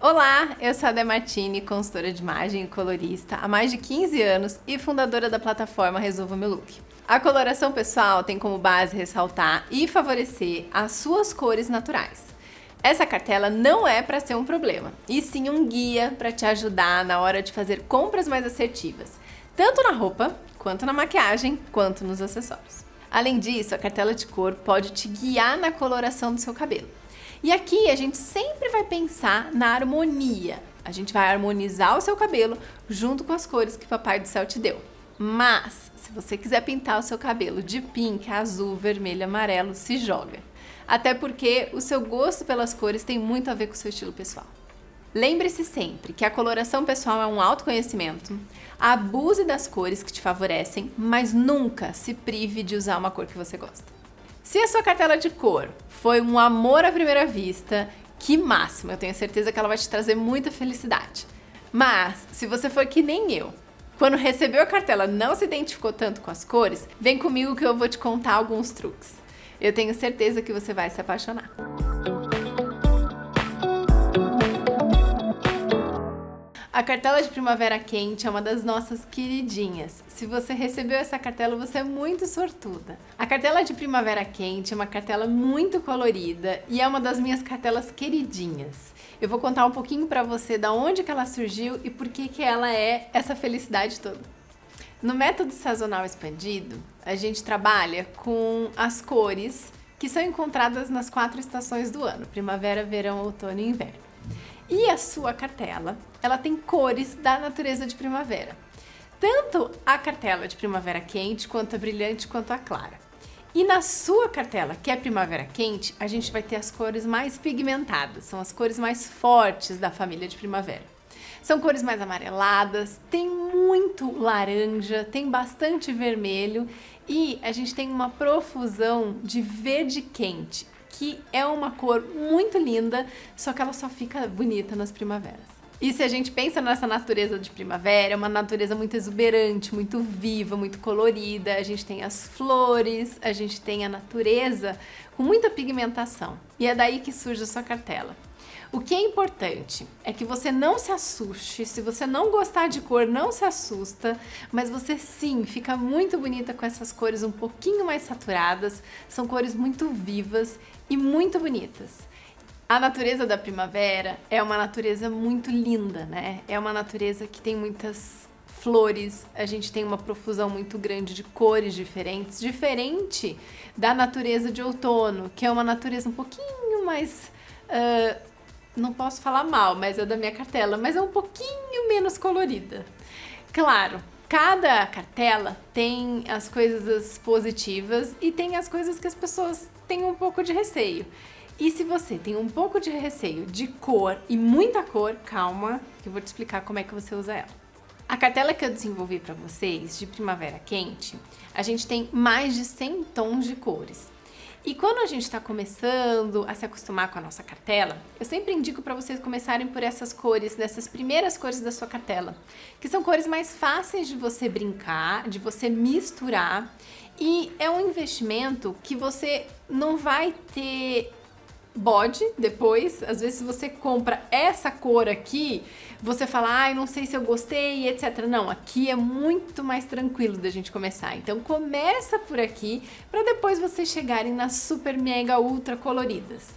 Olá, eu sou a Dé Martini, consultora de imagem e colorista há mais de 15 anos e fundadora da plataforma Resolva Meu Look. A coloração pessoal tem como base ressaltar e favorecer as suas cores naturais. Essa cartela não é para ser um problema, e sim um guia para te ajudar na hora de fazer compras mais assertivas, tanto na roupa, quanto na maquiagem, quanto nos acessórios. Além disso, a cartela de cor pode te guiar na coloração do seu cabelo. E aqui a gente sempre vai pensar na harmonia. A gente vai harmonizar o seu cabelo junto com as cores que o Papai do Céu te deu. Mas, se você quiser pintar o seu cabelo de pink, azul, vermelho, amarelo, se joga. Até porque o seu gosto pelas cores tem muito a ver com o seu estilo pessoal. Lembre-se sempre que a coloração pessoal é um autoconhecimento. Abuse das cores que te favorecem, mas nunca se prive de usar uma cor que você gosta. Se a sua cartela de cor foi um amor à primeira vista, que máximo! Eu tenho certeza que ela vai te trazer muita felicidade. Mas, se você for que nem eu, quando recebeu a cartela não se identificou tanto com as cores, vem comigo que eu vou te contar alguns truques. Eu tenho certeza que você vai se apaixonar. A cartela de primavera quente é uma das nossas queridinhas. Se você recebeu essa cartela, você é muito sortuda. A cartela de primavera quente é uma cartela muito colorida e é uma das minhas cartelas queridinhas. Eu vou contar um pouquinho pra você da onde que ela surgiu e por que ela é essa felicidade toda. No método sazonal expandido, a gente trabalha com as cores que são encontradas nas 4 estações do ano: primavera, verão, outono e inverno. E a sua cartela, ela tem cores da natureza de primavera. Tanto a cartela de primavera quente, quanto a brilhante, quanto a clara. E na sua cartela, que é primavera quente, a gente vai ter as cores mais pigmentadas, são as cores mais fortes da família de primavera. São cores mais amareladas, tem muito laranja, tem bastante vermelho e a gente tem uma profusão de verde quente, que é uma cor muito linda, só que ela só fica bonita nas primaveras. E se a gente pensa nessa natureza de primavera, é uma natureza muito exuberante, muito viva, muito colorida. A gente tem as flores, a gente tem a natureza com muita pigmentação. E é daí que surge a sua cartela. O que é importante é que você não se assuste, se você não gostar de cor, não se assusta, mas você sim fica muito bonita com essas cores um pouquinho mais saturadas, são cores muito vivas e muito bonitas. A natureza da primavera é uma natureza muito linda, né? É uma natureza que tem muitas flores, a gente tem uma profusão muito grande de cores diferentes, diferente da natureza de outono, que é uma natureza um pouquinho mais... não posso falar mal, mas é da minha cartela, mas é um pouquinho menos colorida. Claro, cada cartela tem as coisas positivas e tem as coisas que as pessoas têm um pouco de receio. E se você tem um pouco de receio de cor e muita cor, calma, que eu vou te explicar como é que você usa ela. A cartela que eu desenvolvi para vocês, de primavera quente, a gente tem mais de 100 tons de cores. E quando a gente está começando a se acostumar com a nossa cartela, eu sempre indico para vocês começarem por essas cores, dessas primeiras cores da sua cartela, que são cores mais fáceis de você brincar, de você misturar, e é um investimento que você não vai ter bode depois. Às vezes você compra essa cor aqui, você fala, ai, não sei se eu gostei, etc. Não, aqui é muito mais tranquilo da gente começar. Então começa por aqui, para depois vocês chegarem nas super mega ultra coloridas.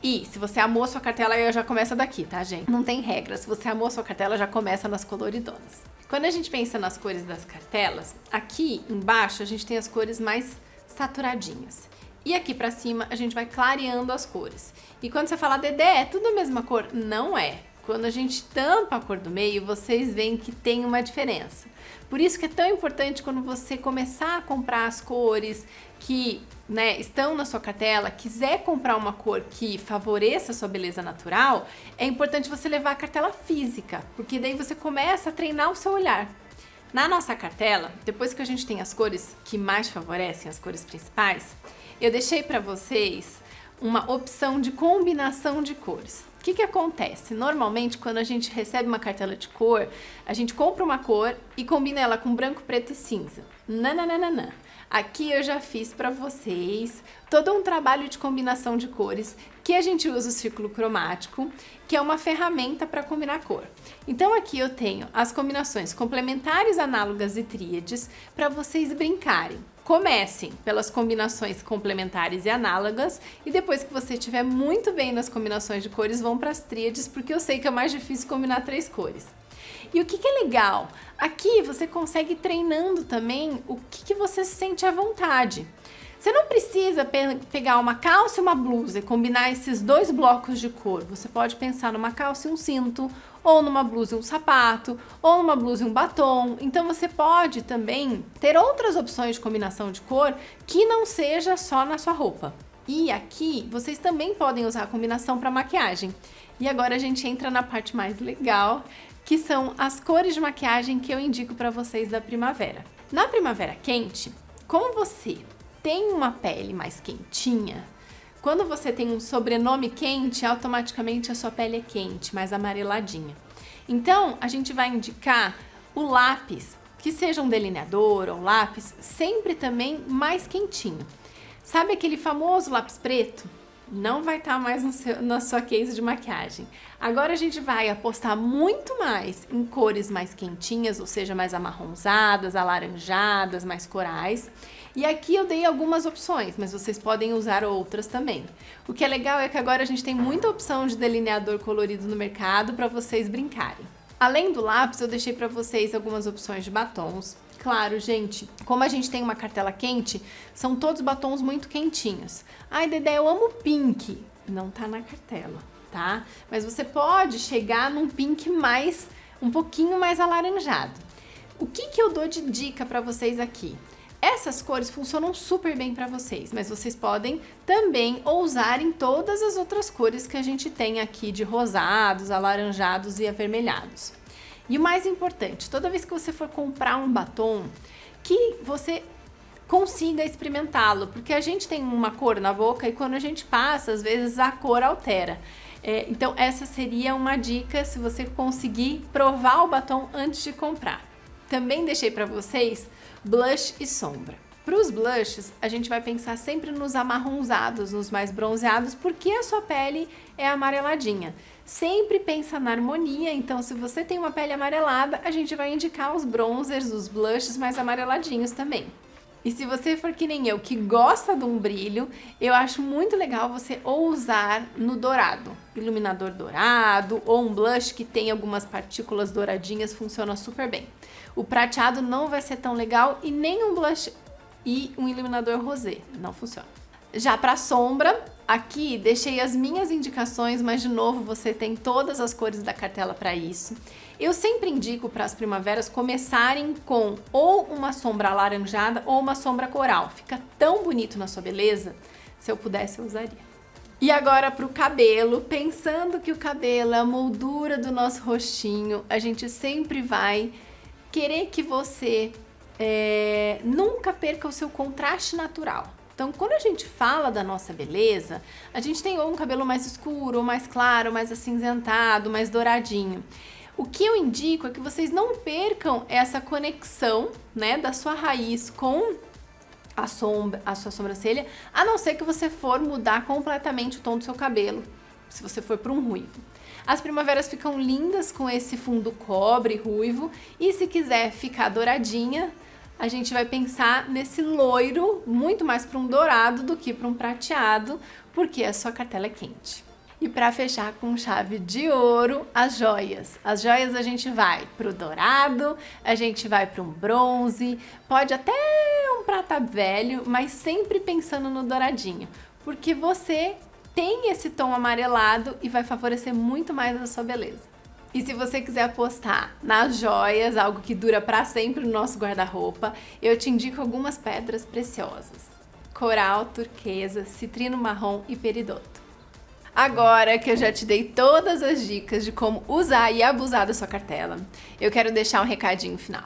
E se você amou sua cartela, já começa daqui, tá, gente? Não tem regra, se você amou sua cartela, já começa nas coloridonas. Quando a gente pensa nas cores das cartelas, aqui embaixo a gente tem as cores mais saturadinhas. E aqui pra cima a gente vai clareando as cores. E quando você fala, Dedé, é tudo a mesma cor? Não é. Quando a gente tampa a cor do meio, vocês veem que tem uma diferença. Por isso que é tão importante quando você começar a comprar as cores que, estão na sua cartela, quiser comprar uma cor que favoreça a sua beleza natural, é importante você levar a cartela física, porque daí você começa a treinar o seu olhar. Na nossa cartela, depois que a gente tem as cores que mais favorecem, as cores principais, eu deixei para vocês uma opção de combinação de cores. que acontece? Normalmente, quando a gente recebe uma cartela de cor, a gente compra uma cor e combina ela com branco, preto e cinza. Nananana. Aqui eu já fiz para vocês todo um trabalho de combinação de cores que a gente usa o círculo cromático, que é uma ferramenta para combinar cor. Então aqui eu tenho as combinações complementares, análogas e tríades para vocês brincarem. Comecem pelas combinações complementares e análogas e depois que você estiver muito bem nas combinações de cores, vão para as tríades, porque eu sei que é mais difícil combinar 3 cores. E o que é legal? Aqui você consegue ir treinando também o que você sente à vontade. Você não precisa pegar uma calça e uma blusa e combinar esses 2 blocos de cor. Você pode pensar numa calça e um cinto, ou numa blusa e um sapato, ou numa blusa e um batom. Então você pode também ter outras opções de combinação de cor que não seja só na sua roupa. E aqui vocês também podem usar a combinação para maquiagem. E agora a gente entra na parte mais legal, que são as cores de maquiagem que eu indico para vocês da primavera. Na primavera quente, como você tem uma pele mais quentinha, quando você tem um sobrenome quente, automaticamente a sua pele é quente, mais amareladinha. Então, a gente vai indicar o lápis, que seja um delineador ou lápis, sempre também mais quentinho. Sabe aquele famoso lápis preto? Não vai estar mais na sua case de maquiagem. Agora a gente vai apostar muito mais em cores mais quentinhas, ou seja, mais amarronzadas, alaranjadas, mais corais. E aqui eu dei algumas opções, mas vocês podem usar outras também. O que é legal é que agora a gente tem muita opção de delineador colorido no mercado para vocês brincarem. Além do lápis, eu deixei para vocês algumas opções de batons. Claro, gente, como a gente tem uma cartela quente, são todos batons muito quentinhos. Ai, Dedé, eu amo pink. Não tá na cartela, tá? Mas você pode chegar num pink um pouquinho mais alaranjado. O que eu dou de dica para vocês aqui? Essas cores funcionam super bem para vocês, mas vocês podem também ousar em todas as outras cores que a gente tem aqui de rosados, alaranjados e avermelhados. E o mais importante, toda vez que você for comprar um batom, que você consiga experimentá-lo, porque a gente tem uma cor na boca e quando a gente passa, às vezes a cor altera. Então essa seria uma dica se você conseguir provar o batom antes de comprar. Também deixei para vocês blush e sombra. Para os blushes, a gente vai pensar sempre nos amarronzados, nos mais bronzeados, porque a sua pele é amareladinha. Sempre pensa na harmonia, então se você tem uma pele amarelada, a gente vai indicar os bronzers, os blushes mais amareladinhos também. E se você for que nem eu, que gosta de um brilho, eu acho muito legal você usar no dourado. Iluminador dourado ou um blush que tem algumas partículas douradinhas funciona super bem. O prateado não vai ser tão legal e nem um blush e um iluminador rosé, não funciona. Já para sombra, aqui deixei as minhas indicações, mas de novo você tem todas as cores da cartela para isso. Eu sempre indico para as primaveras começarem com ou uma sombra alaranjada ou uma sombra coral. Fica tão bonito na sua beleza, se eu pudesse eu usaria. E agora para o cabelo, pensando que o cabelo é a moldura do nosso rostinho, a gente sempre vai querer que você nunca perca o seu contraste natural. Então, quando a gente fala da nossa beleza, a gente tem ou um cabelo mais escuro, ou mais claro, mais acinzentado, mais douradinho. O que eu indico é que vocês não percam essa conexão, né, da sua raiz com a sua sobrancelha, a não ser que você for mudar completamente o tom do seu cabelo, se você for para um ruivo. As primaveras ficam lindas com esse fundo cobre ruivo e se quiser ficar douradinha, a gente vai pensar nesse loiro muito mais para um dourado do que para um prateado, porque a sua cartela é quente. E para fechar com chave de ouro, as joias. As joias a gente vai pro dourado, a gente vai para um bronze, pode até um prata velho, mas sempre pensando no douradinho, porque você tem esse tom amarelado e vai favorecer muito mais a sua beleza. E se você quiser apostar nas joias, algo que dura para sempre no nosso guarda-roupa, eu te indico algumas pedras preciosas: coral, turquesa, citrino marrom e peridoto. Agora que eu já te dei todas as dicas de como usar e abusar da sua cartela, eu quero deixar um recadinho final.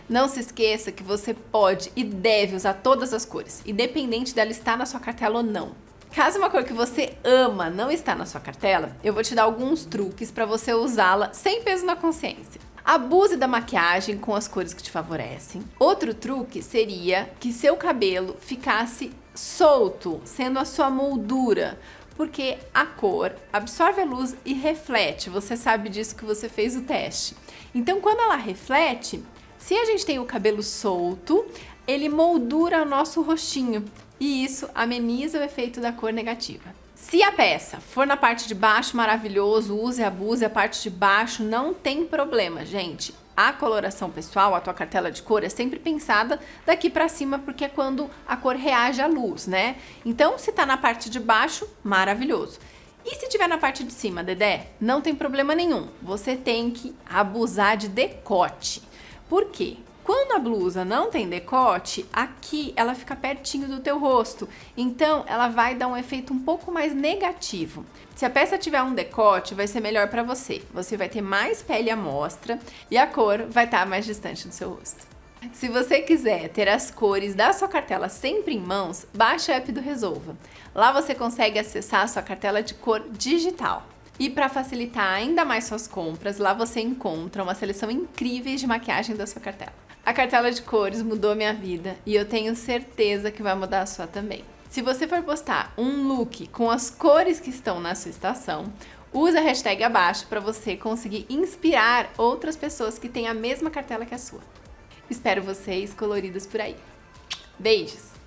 Não se esqueça que você pode e deve usar todas as cores, independente dela estar na sua cartela ou não. Caso uma cor que você ama não está na sua cartela, eu vou te dar alguns truques para você usá-la sem peso na consciência. Abuse da maquiagem com as cores que te favorecem. Outro truque seria que seu cabelo ficasse solto, sendo a sua moldura, porque a cor absorve a luz e reflete. Você sabe disso que você fez o teste. Então, quando ela reflete, se a gente tem o cabelo solto, ele moldura o nosso rostinho e isso ameniza o efeito da cor negativa. Se a peça for na parte de baixo, maravilhoso, use e abuse, a parte de baixo não tem problema, gente. A coloração pessoal, a tua cartela de cor é sempre pensada daqui pra cima, porque é quando a cor reage à luz, né? Então, se tá na parte de baixo, maravilhoso. E se tiver na parte de cima, Dedé, não tem problema nenhum. Você tem que abusar de decote. Por quê? Quando a blusa não tem decote, aqui ela fica pertinho do teu rosto, então ela vai dar um efeito um pouco mais negativo. Se a peça tiver um decote, vai ser melhor para você. Você vai ter mais pele à mostra e a cor vai estar mais distante do seu rosto. Se você quiser ter as cores da sua cartela sempre em mãos, baixe o app do Resolva. Lá você consegue acessar a sua cartela de cor digital. E para facilitar ainda mais suas compras, lá você encontra uma seleção incrível de maquiagem da sua cartela. A cartela de cores mudou minha vida e eu tenho certeza que vai mudar a sua também. Se você for postar um look com as cores que estão na sua estação, use a hashtag abaixo para você conseguir inspirar outras pessoas que têm a mesma cartela que a sua. Espero vocês coloridos por aí. Beijos!